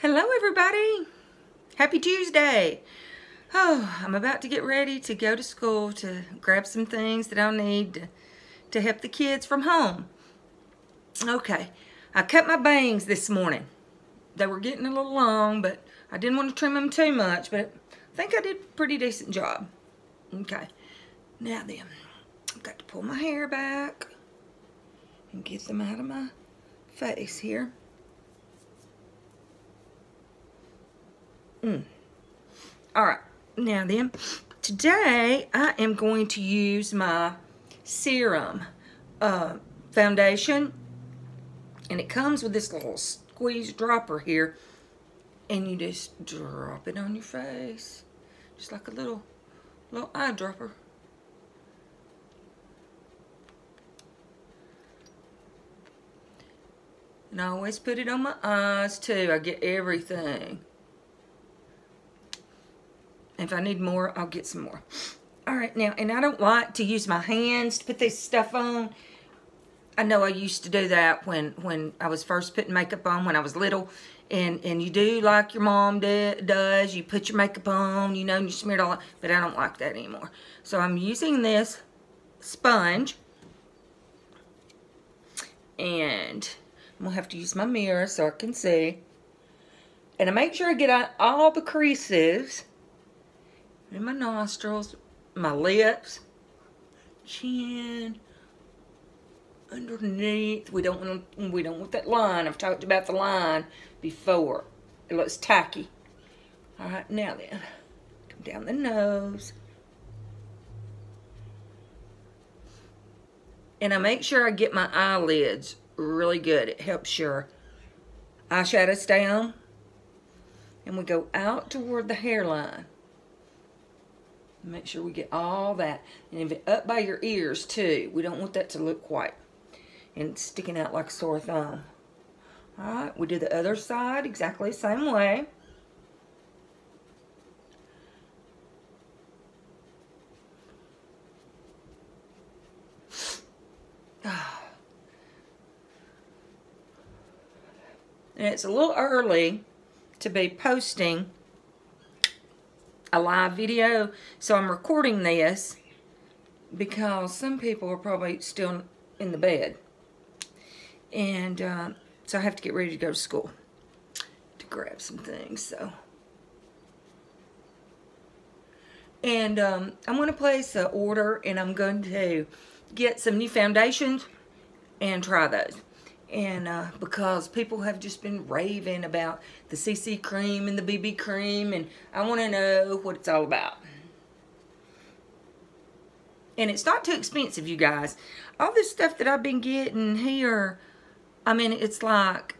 Hello everybody, happy Tuesday. I'm about to get ready to go to school to grab some things that I'll need to help the kids from home. Okay, I cut my bangs this morning. They were getting a little long, but I didn't want to trim them too much, but I think I did a pretty decent job. Okay, now then, I've got to pull my hair back and get them out of my face here. Alright, now then, today I am going to use my serum foundation, and it comes with this little squeeze dropper here, and you just drop it on your face, just like a little eyedropper. And I always put it on my eyes too. I get everything. If I need more, I'll get some more. Alright, now, and I don't like to use my hands to put this stuff on. I know I used to do that when I was first putting makeup on when I was little. And you do like your mom does. You put your makeup on, you know, and you smear it all up. But I don't like that anymore. So I'm using this sponge. And I'm going to have to use my mirror so I can see. And I make sure I get out all the creases in my nostrils, my lips, chin, underneath. We don't want that line. I've talked about the line before. It looks tacky. All right, now then, come down the nose, and I make sure I get my eyelids really good. It helps your eyeshadow stay on, and we go out toward the hairline. Make sure we get all that. And if it up by your ears too. We don't want that to look white and sticking out like a sore thumb. Alright, we do the other side exactly the same way. And it's a little early to be posting a live video, so I'm recording this because some people are probably still in the bed, and so I have to get ready to go to school to grab some things. So, and I'm going to place an order, and I'm going to get some new foundations and try those. And because people have just been raving about the CC cream and the BB cream, and I want to know what it's all about. And it's not too expensive, you guys. All this stuff that I've been getting here, I mean, it's like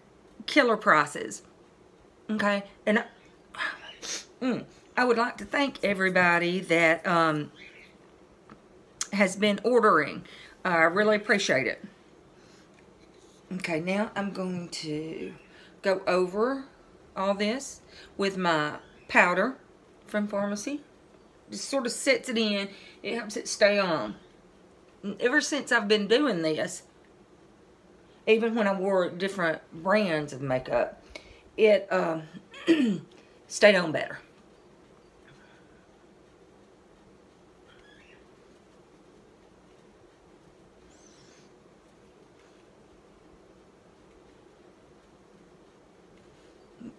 killer prices. Okay? And I would like to thank everybody that has been ordering. I really appreciate it. Okay, now I'm going to go over all this with my powder from Farmasi. Just sort of sets it in. It helps it stay on. And ever since I've been doing this, even when I wore different brands of makeup, it stayed on better.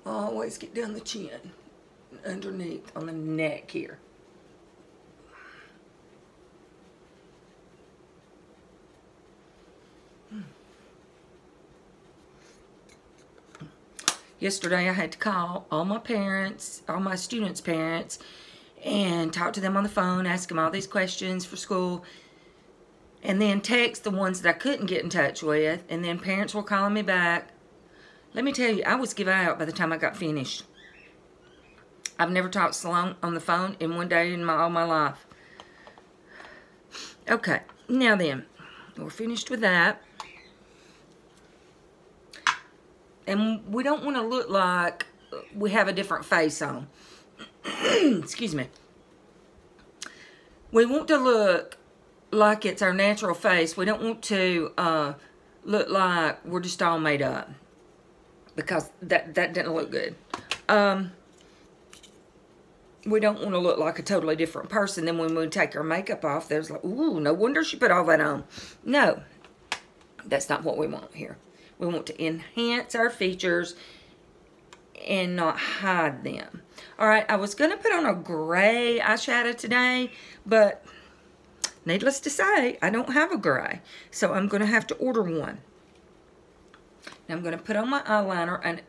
Always get down the chin, underneath on the neck here. Yesterday I had to call all my parents, all my students' parents, and talk to them on the phone, ask them all these questions for school, and then text the ones that I couldn't get in touch with, and then parents were calling me back. Let me tell you, I was given out by the time I got finished. I've never talked so long on the phone in one day in all my life. Okay, now then, we're finished with that. And we don't want to look like we have a different face on. Excuse me. We want to look like it's our natural face. We don't want to look like we're just all made up. because that didn't look good. We don't want to look like a totally different person. Then when we take our makeup off, there's like, ooh, no wonder she put all that on. No, that's not what we want here. We want to enhance our features and not hide them. All right, I was going to put on a gray eyeshadow today, but needless to say, I don't have a gray. So I'm going to have to order one. Now I'm going to put on my eyeliner, and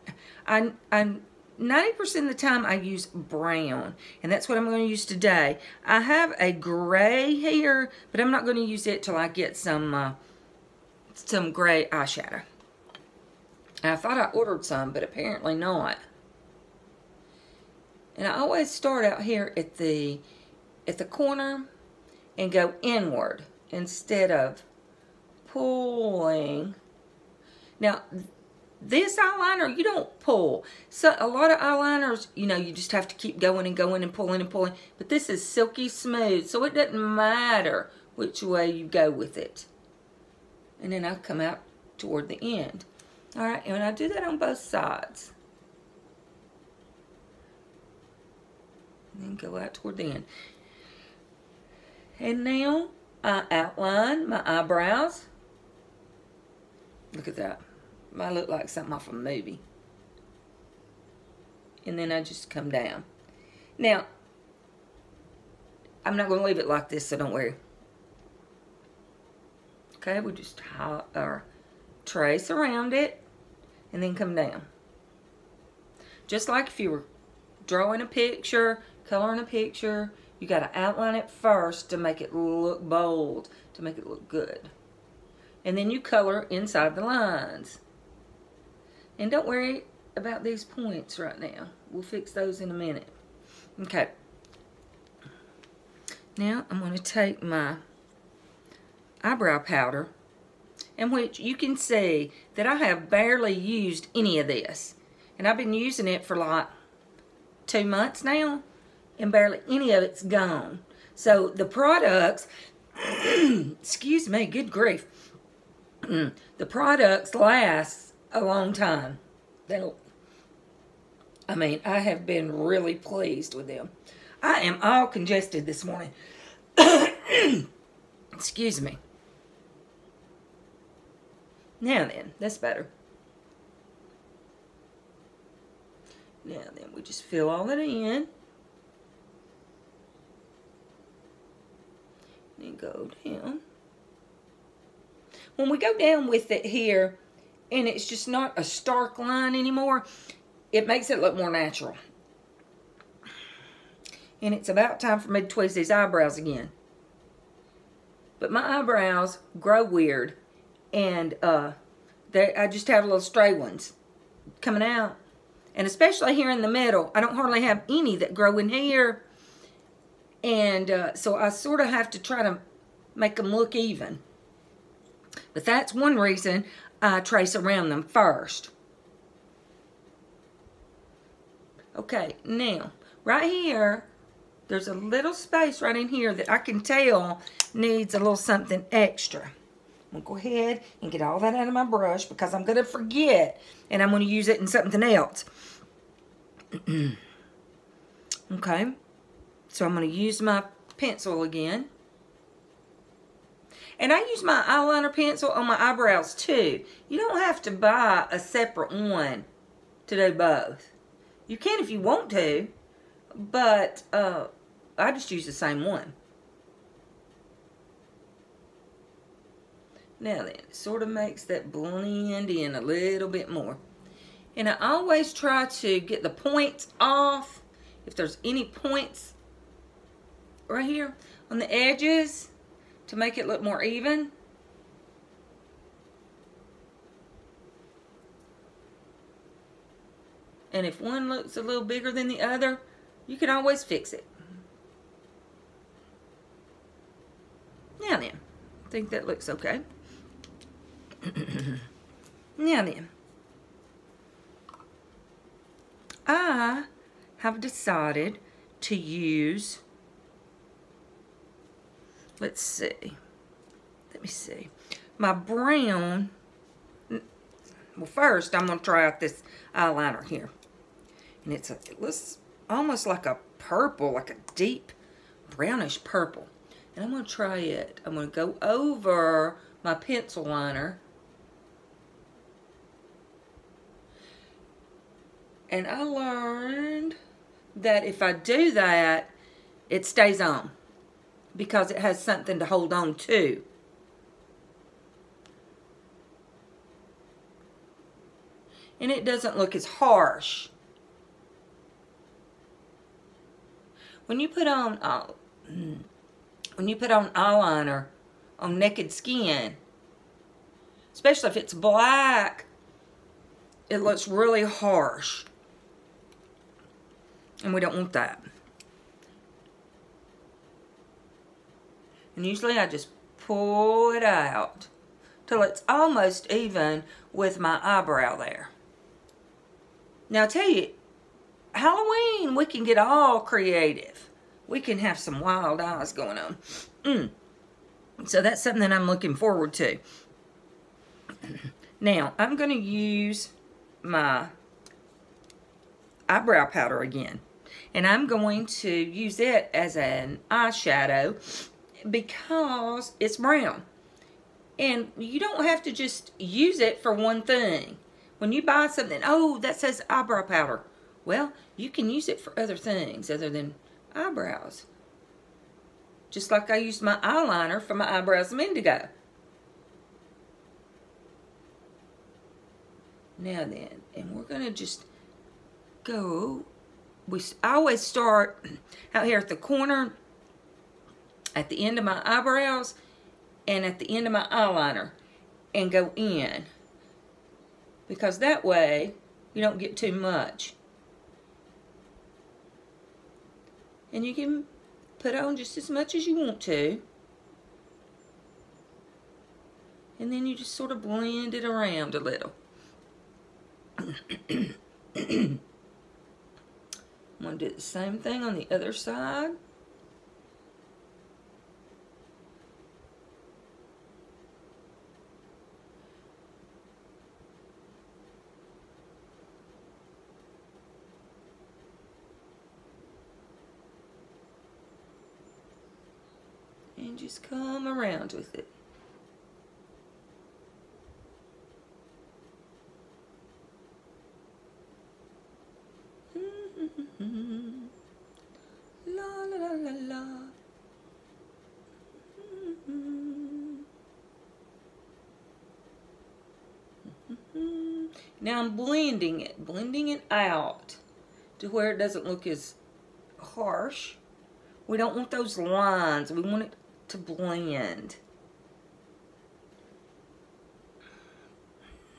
I'm 90% of the time I use brown, and that's what I'm going to use today. I have a gray here, but I'm not going to use it till I get some gray eyeshadow. And I thought I ordered some, but apparently not. And I always start out here at the corner and go inward instead of pulling. Now, this eyeliner, you don't pull. So a lot of eyeliners, you know, you just have to keep going and going and pulling and pulling. But this is silky smooth, so it doesn't matter which way you go with it. And then I come out toward the end. All right, and I do that on both sides. And then go out toward the end. And now I outline my eyebrows. Look at that. I look like something off a movie. And then I just come down. Now, I'm not going to leave it like this, so don't worry. Okay, we just trace around it and then come down. Just like if you were drawing a picture, coloring a picture, you got to outline it first to make it look bold, to make it look good. And then you color inside the lines. And don't worry about these points right now. We'll fix those in a minute. Okay. Now I'm going to take my eyebrow powder, in which you can see that I have barely used any of this. And I've been using it for like 2 months now, and barely any of it's gone. So the products, excuse me, good grief. The products last a long time. I mean, I have been really pleased with them. I am all congested this morning. Excuse me. Now then, that's better. Now then, we just fill all that in. Then go down. When we go down with it here, and it's just not a stark line anymore, it makes it look more natural. And it's about time for me to tweeze these eyebrows again. But my eyebrows grow weird, and I just have little stray ones coming out. And especially here in the middle, I don't hardly have any that grow in here. And so I sort of have to try to make them look even. But that's one reason I trace around them first. Okay, now, right here, there's a little space right in here that I can tell needs a little something extra. I'm going to go ahead and get all that out of my brush because I'm going to forget, and I'm going to use it in something else. Okay, so I'm going to use my pencil again. And I use my eyeliner pencil on my eyebrows too. You don't have to buy a separate one to do both. You can if you want to, but I just use the same one. Now then, it sort of makes that blend in a little bit more. And I always try to get the points off. If there's any points right here on the edges, to make it look more even. And if one looks a little bigger than the other, you can always fix it. Now then, I think that looks okay. Now then, I have decided to use, let's see, let me see, my brown, Well, first I'm going to try out this eyeliner here. And it looks almost like a purple, like a deep brownish purple. And I'm going to try it. I'm going to go over my pencil liner. And I learned that if I do that, it stays on because it has something to hold on to. And it doesn't look as harsh. When you put on eyeliner on naked skin, especially if it's black, it looks really harsh. And we don't want that. And usually I just pull it out till it's almost even with my eyebrow there. Now I tell you, Halloween, we can get all creative. We can have some wild eyes going on. So that's something that I'm looking forward to. Now, I'm going to use my eyebrow powder again. And I'm going to use it as an eyeshadow because it's brown. And you don't have to just use it for one thing. When you buy something, oh, that says eyebrow powder. Well, you can use it for other things other than eyebrows. Just like I used my eyeliner for my eyebrows a minute ago. Now then, and we're going to just go. I always start out here at the corner, at the end of my eyebrows, and at the end of my eyeliner, and go in. Because that way, you don't get too much. And you can put on just as much as you want to. And then you just sort of blend it around a little. I'm going to do the same thing on the other side. And just come around with it. La la la la la. Now I'm blending it out to where it doesn't look as harsh. We don't want those lines. We want it to blend.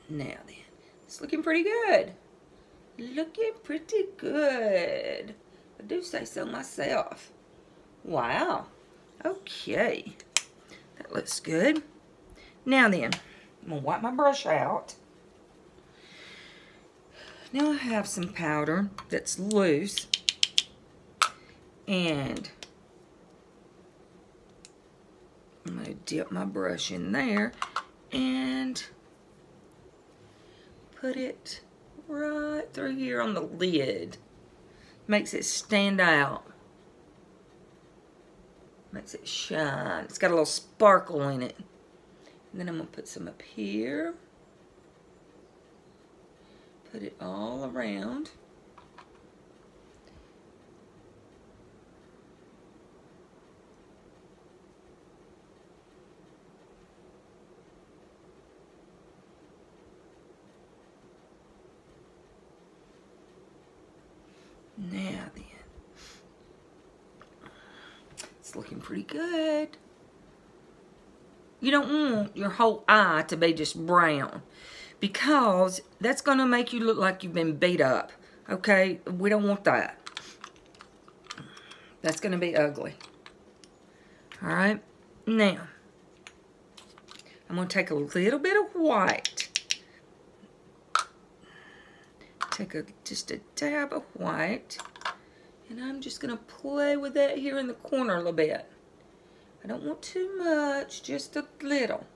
Now then, it's looking pretty good. Looking pretty good. I do say so myself. Wow. Okay. That looks good. Now then, I'm going to wipe my brush out. Now I have some powder that's loose. And I'm going to dip my brush in there and put it right through here on the lid. Makes it stand out. Makes it shine. It's got a little sparkle in it. And then I'm going to put some up here. Put it all around. Now then, it's looking pretty good. You don't want your whole eye to be just brown because that's going to make you look like you've been beat up. Okay, we don't want that. That's going to be ugly. All right, now I'm going to take a little bit of white. Take just a dab of white, and I'm just going to play with that here in the corner a little bit. I don't want too much, just a little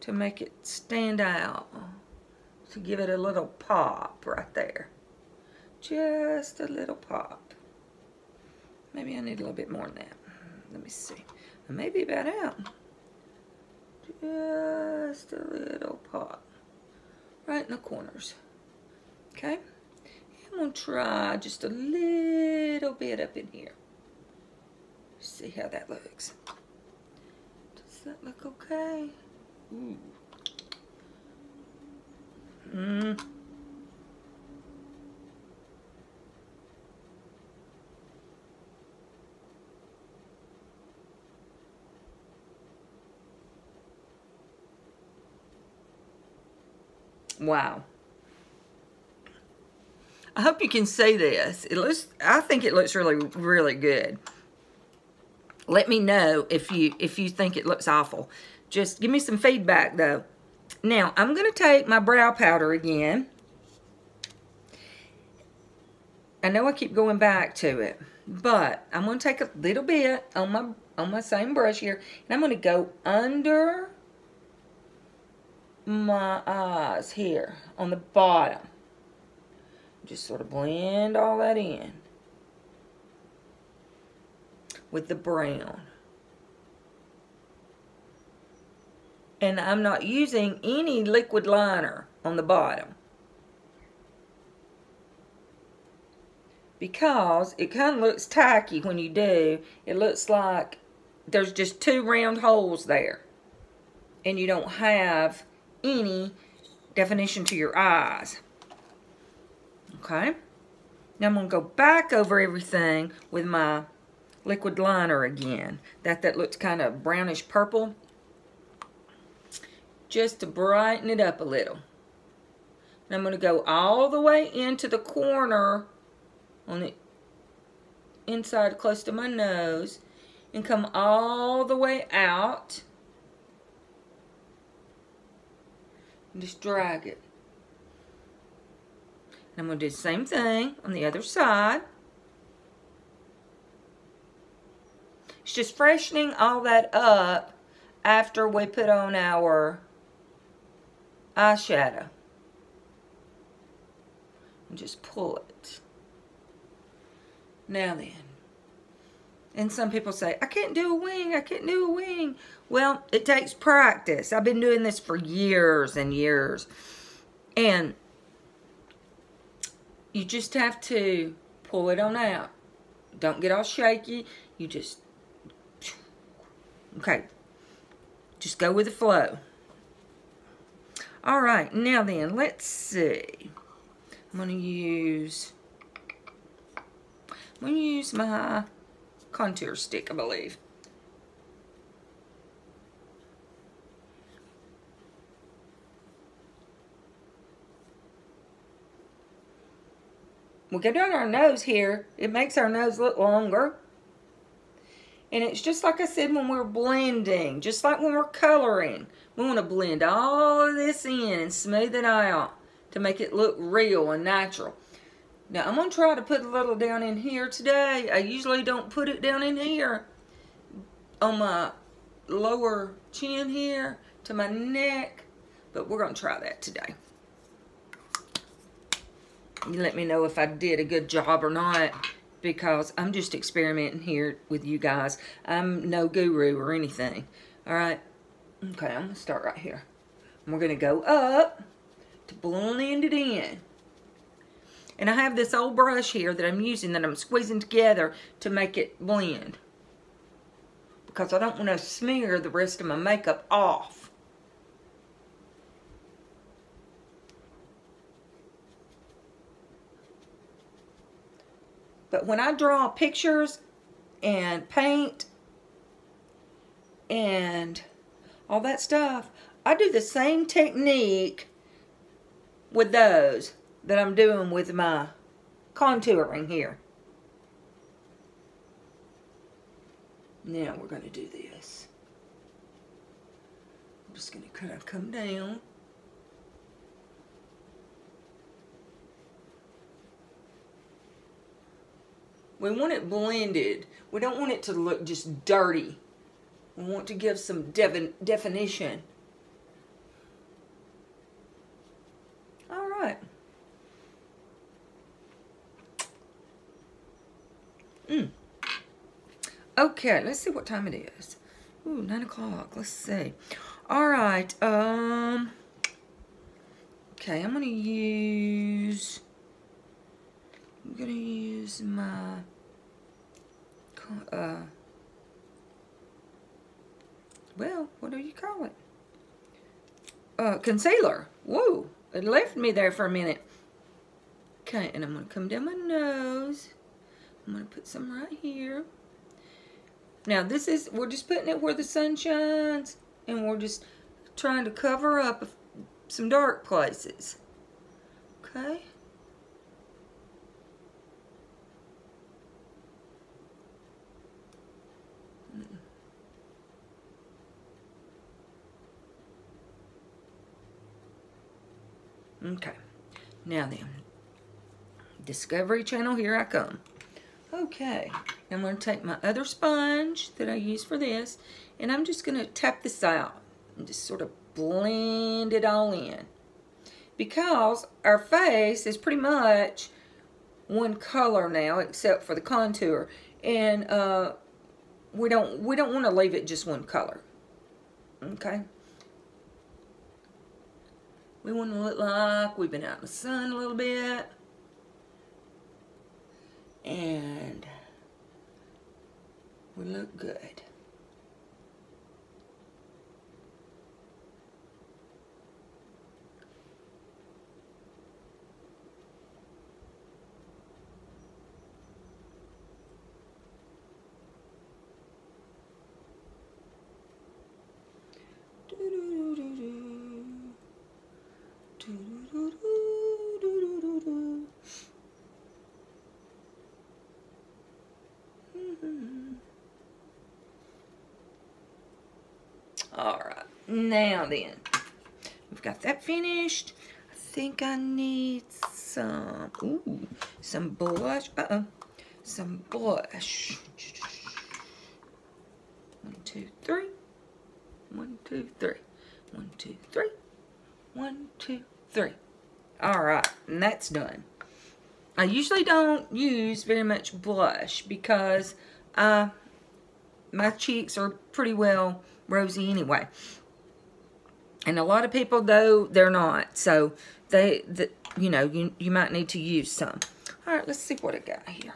to make it stand out. to give it a little pop right there. Just a little pop. Maybe I need a little bit more than that. Let me see. I may be about out. Just a little pop. Right in the corners. Okay? I'm going to try just a little bit up in here. See how that looks. Does that look okay? Ooh. Wow. I hope you can see this. I think it looks really, really good. Let me know if you think it looks awful. Just give me some feedback though. Now, I'm going to take my brow powder again. I know I keep going back to it, but I'm going to take a little bit on my same brush here, and I'm going to go under my eyes here on the bottom. Just sort of blend all that in with the brown. And I'm not using any liquid liner on the bottom, because it kind of looks tacky when you do. It looks like there's just two round holes there, and you don't have any definition to your eyes. Okay? Now I'm going to go back over everything with my liquid liner again. That looks kind of brownish purple. Just to brighten it up a little. And I'm going to go all the way into the corner on the inside close to my nose and come all the way out and just drag it. And I'm going to do the same thing on the other side. It's just freshening all that up after we put on our eyeshadow. And just pull it. Now then. And some people say, I can't do a wing, I can't do a wing. Well, it takes practice. I've been doing this for years and years. And you just have to pull it on out. Don't get all shaky. You just, okay. Just go with the flow. All right, now then, let's see. I'm going to use my contour stick, I believe. We go down our nose here. It makes our nose look longer. And it's just like I said when we're blending, just like when we're coloring. We want to blend all of this in and smooth it out to make it look real and natural. Now, I'm going to try to put a little down in here today. I usually don't put it down in here on my lower chin here to my neck, but we're going to try that today. You let me know if I did a good job or not, because I'm just experimenting here with you guys. I'm no guru or anything. All right. Okay, I'm going to start right here. And we're going to go up to blend it in. And I have this old brush here that I'm using, that I'm squeezing together to make it blend, because I don't want to smear the rest of my makeup off. But when I draw pictures and paint and all that stuff, I do the same technique with those that I'm doing with my contouring here. Now we're going to do this. I'm just going to kind of come down. We want it blended. We don't want it to look just dirty. We want to give some definition. Okay, let's see what time it is. Ooh, 9 o'clock. Let's see. All right. Okay, I'm gonna use my well, what do you call it? Concealer. Whoa, it left me there for a minute. Okay, and I'm gonna come down my nose. I'm gonna put some right here. Now we're just putting it where the sun shines, and we're just trying to cover up some dark places. Okay. Okay, now then, Discovery Channel, here I come. Okay, I'm going to take my other sponge that I use for this, and I'm just going to tap this out and just sort of blend it all in. Because our face is pretty much one color now, except for the contour, and we don't want to leave it just one color. Okay. We want to look like we've been out in the sun a little bit. And we look good. Alright, now then, we've got that finished. I think I need some blush. Some blush. 1, 2, 3. 1, 2, 3. 1, 2, 3. 1, 2, 3. Alright, and that's done. I usually don't use very much blush because my cheeks are pretty well rosy anyway. And a lot of people, though, they're not. So, you know, you might need to use some. Alright, let's see what I got here.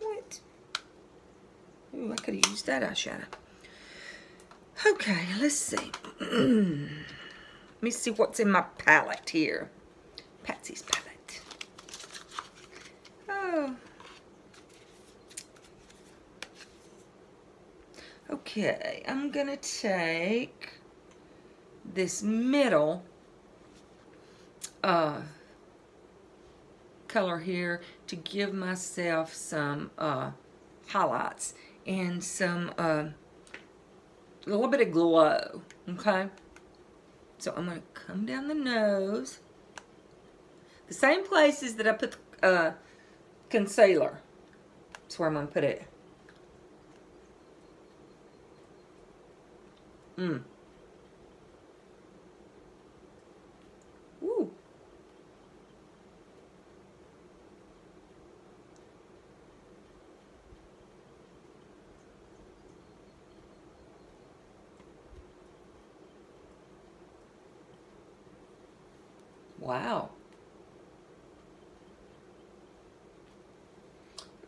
What? Ooh, I could have used that eyeshadow. Okay, let's see. Let me see what's in my palette here. Patsy's palette. Oh. Okay, I'm gonna take this middle color here to give myself some highlights and some a little bit of glow. Okay, so I'm gonna come down the nose, the same places that I put concealer. That's where I'm gonna put it. Ooh. Wow.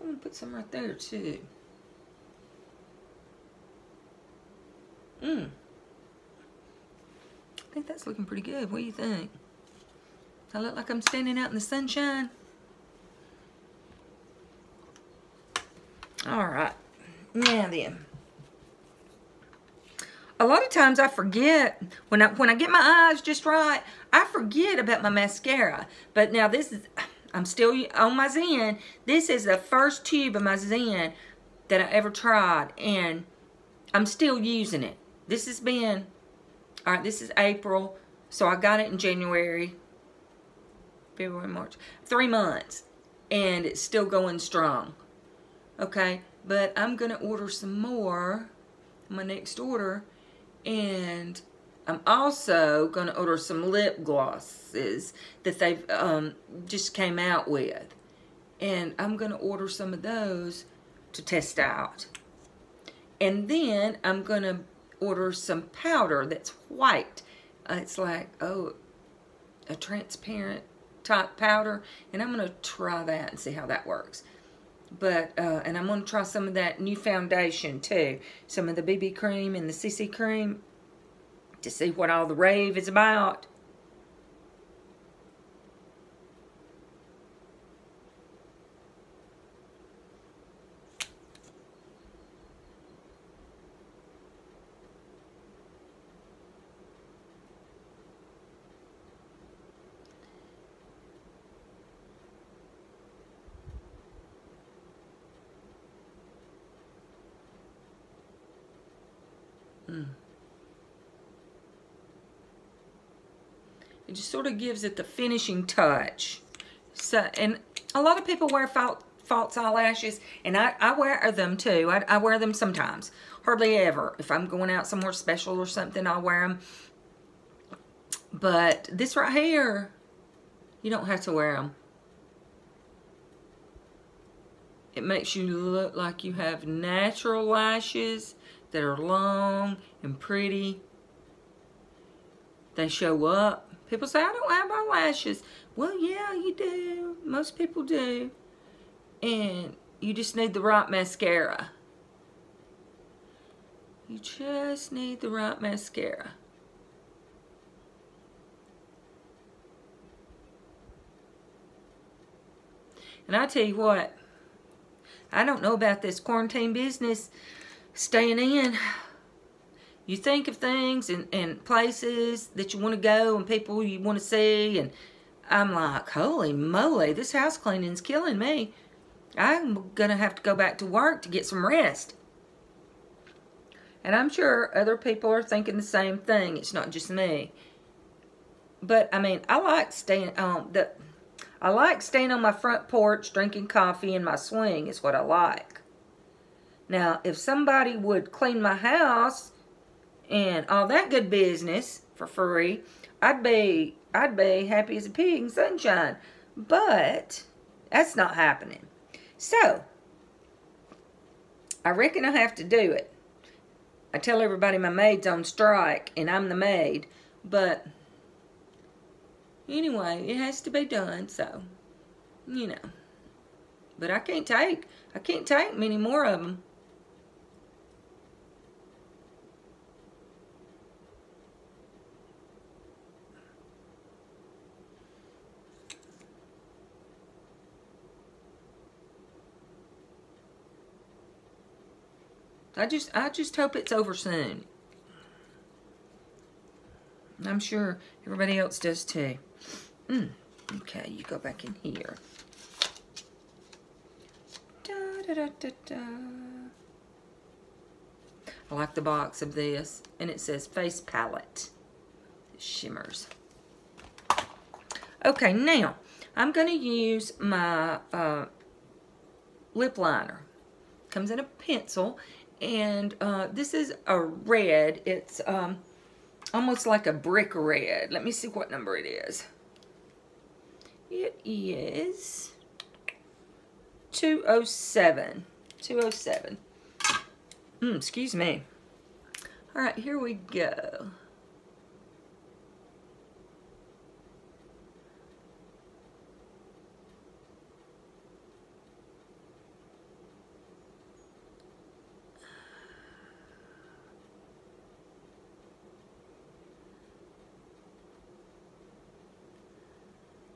I'm gonna put some right there too. I think that's looking pretty good. What do you think? I look like I'm standing out in the sunshine? Alright. Now then. A lot of times I forget, when I get my eyes just right, I forget about my mascara. But now this is, I'm still on my Zen. This is the first tube of my Zen that I ever tried. And I'm still using it. This has been, alright, this is April. So I got it in January, February, March. 3 months. And it's still going strong. Okay? But I'm going to order some more. My next order. And I'm also going to order some lip glosses that they've just came out with. And I'm going to order some of those to test out. And then I'm going to order some powder that's white. It's like, oh, a transparent type powder. And I'm going to try that and see how that works. But, and I'm going to try some of that new foundation too. Some of the BB cream and the CC cream to see what all the rave is about. It just sort of gives it the finishing touch. So, and a lot of people wear false eyelashes, and I wear them too. I wear them sometimes, hardly ever. If I'm going out somewhere special or something, I'll wear them. But this right here, you don't have to wear them. It makes you look like you have natural lashes that are long and pretty. They show up. People say, I don't have eyelashes. Well, yeah, you do. Most people do. And you just need the right mascara. You just need the right mascara. And I tell you what, I don't know about this quarantine business staying in. You think of things and places that you want to go and people you want to see, and I'm like, holy moly, this house cleaning's killing me. I'm going to have to go back to work to get some rest. And I'm sure other people are thinking the same thing. It's not just me. But, I mean, I like staying on my front porch drinking coffee in my swing is what I like. Now, if somebody would clean my house and all that good business for free, I'd be happy as a pig in sunshine. But that's not happening. So, I reckon I have to do it. I tell everybody my maid's on strike and I'm the maid, but anyway, it has to be done, so, you know. But I can't take many more of them. I just hope it's over soon. I'm sure everybody else does too. Okay, you go back in here. Da, da, da, da, da. I like the box of this, and it says face palette. It shimmers. Okay, now I'm going to use my lip liner. Comes in a pencil. And this is a red. It's almost like a brick red. Let me see what number it is. It is 207. 207. Excuse me. All right, here we go.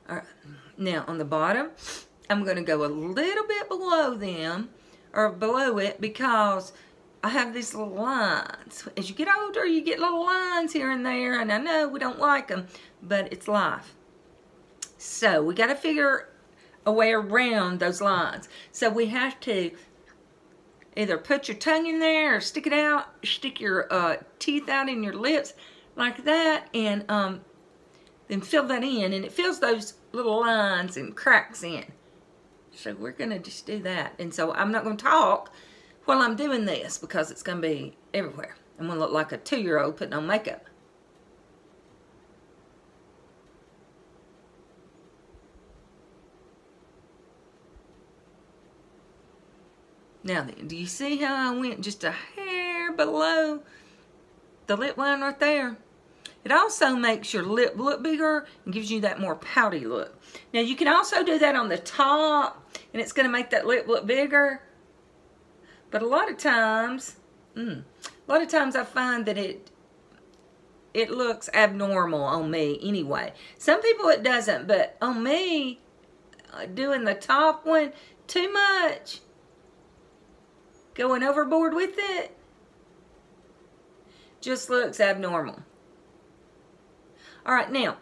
Alright, now on the bottom, I'm going to go a little bit below them, or below it, because I have these little lines. As you get older, you get little lines here and there, and I know we don't like them, but it's life. So we got to figure a way around those lines. So we have to either put your tongue in there or stick it out, stick your teeth out in your lips like that, and then fill that in, and it fills those little lines and cracks in. So we're going to just do that. And so I'm not going to talk while I'm doing this because it's going to be everywhere. I'm going to look like a 2-year-old putting on makeup. Now then, do you see how I went just a hair below the lip line right there? It also makes your lip look bigger and gives you that more pouty look. Now you can also do that on the top, and it's going to make that lip look bigger. But a lot of times I find that it looks abnormal on me anyway. Some people it doesn't, but on me, doing the top one, too much. Going overboard with it just looks abnormal. All right, now,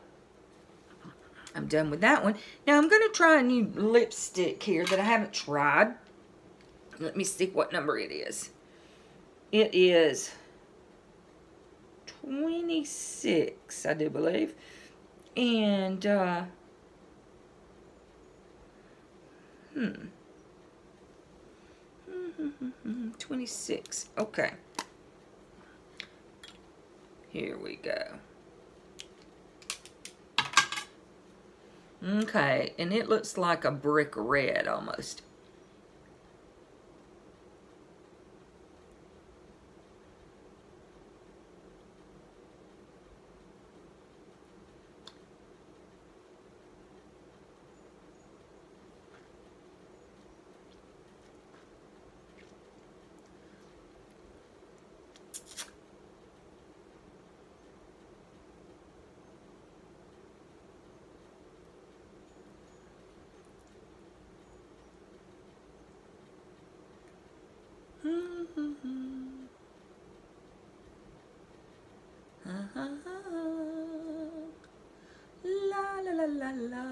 I'm done with that one. Now, I'm going to try a new lipstick here that I haven't tried. Let me see what number it is. It is 26, I do believe. And, 26. Okay. Here we go. Okay, and it looks like a brick red almost. La la la la la.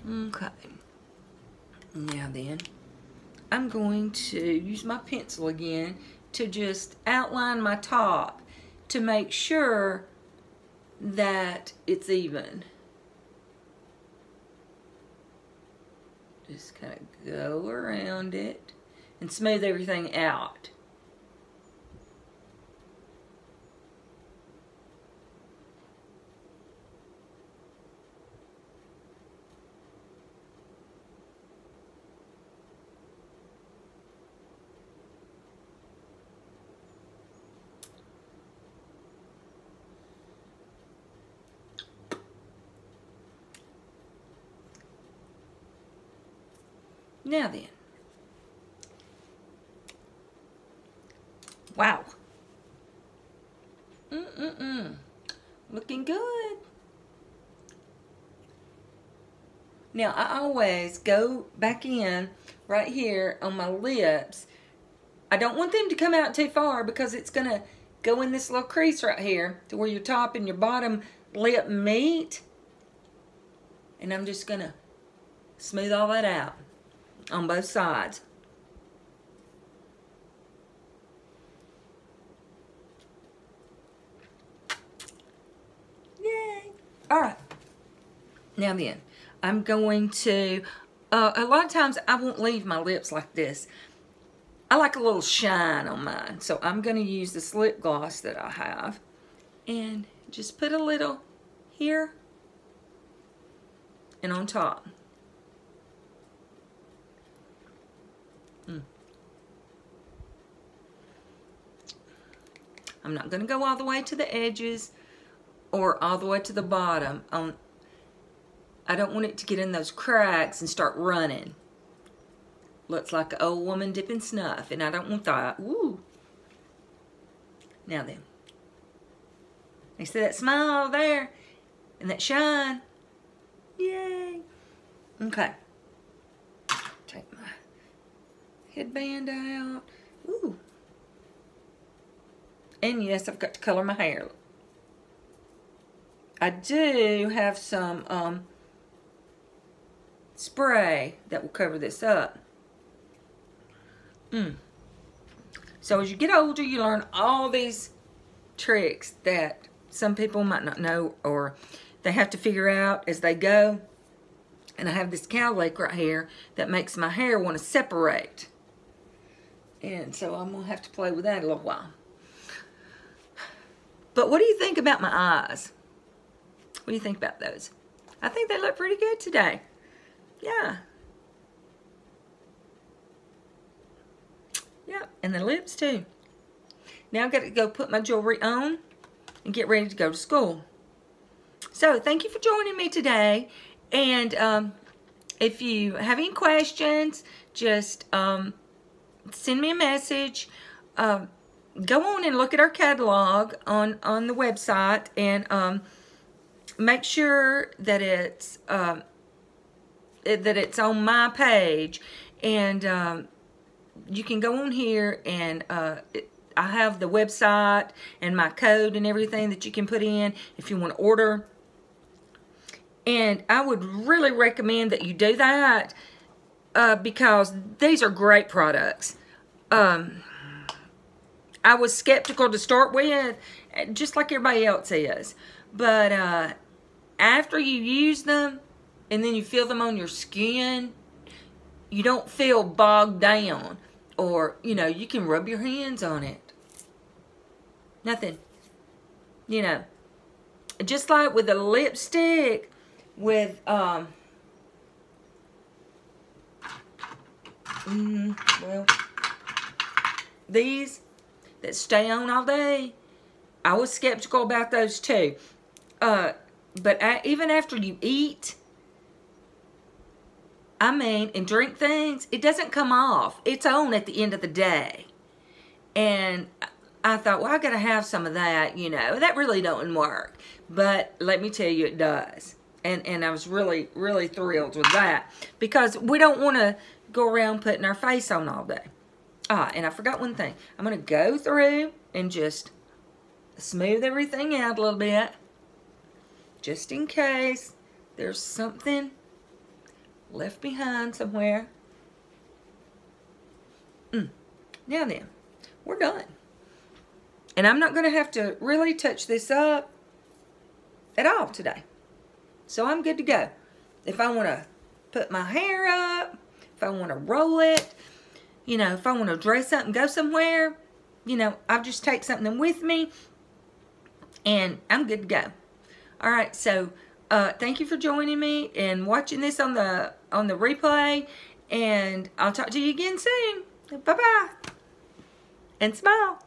Okay. Now then, I'm going to use my pencil again to just outline my top to make sure that it's even. Just kind of go around it and smooth everything out. Now then. Wow. Looking good. Now, I always go back in right here on my lips. I don't want them to come out too far because it's going to go in this little crease right here to where your top and your bottom lip meet. And I'm just going to smooth all that out on both sides. Yay! All right. Now then, I'm going to, a lot of times I won't leave my lips like this. I like a little shine on mine. So I'm going to use this lip gloss that I have and just put a little here and on top. I'm not going to go all the way to the edges or all the way to the bottom. I don't want it to get in those cracks and start running. Looks like an old woman dipping snuff, and I don't want that. Woo! Now then. You see that smile there? And that shine? Yay! Okay. Take my headband out. Ooh. And yes, I've got to color my hair. I do have some spray that will cover this up. So as you get older, you learn all these tricks that some people might not know or they have to figure out as they go. And I have this cowlick right here that makes my hair want to separate. And so I'm going to have to play with that a little while. But what do you think about my eyes? What do you think about those? I think they look pretty good today. Yeah. Yeah, and the lips too. Now I've got to go put my jewelry on and get ready to go to school. So thank you for joining me today. And if you have any questions, just send me a message. Go on and look at our catalog on the website, and make sure that it's on my page. And you can go on here, and I have the website and my code and everything that you can put in if you want to order. And I would really recommend that you do that because these are great products. I was skeptical to start with, just like everybody else is. But after you use them and then you feel them on your skin, you don't feel bogged down. Or, you know, you can rub your hands on it. Nothing. You know, just like with the lipstick, with, well, these that stay on all day, I was skeptical about those too. But even after you eat, I mean, and drink things, it doesn't come off. It's on at the end of the day. And I thought, well, I got to have some of that, you know. That really don't work. But let me tell you, it does. And I was really, really thrilled with that. Because we don't want to go around putting our face on all day. And I forgot one thing. I'm going to go through and just smooth everything out a little bit. Just in case there's something left behind somewhere. Now then, we're done. And I'm not going to have to really touch this up at all today. So I'm good to go. If I want to put my hair up, if I want to roll it, you know, if I want to dress up and go somewhere, you know, I'll just take something with me and I'm good to go. All right, so thank you for joining me and watching this on the replay, and I'll talk to you again soon. Bye-bye. And smile.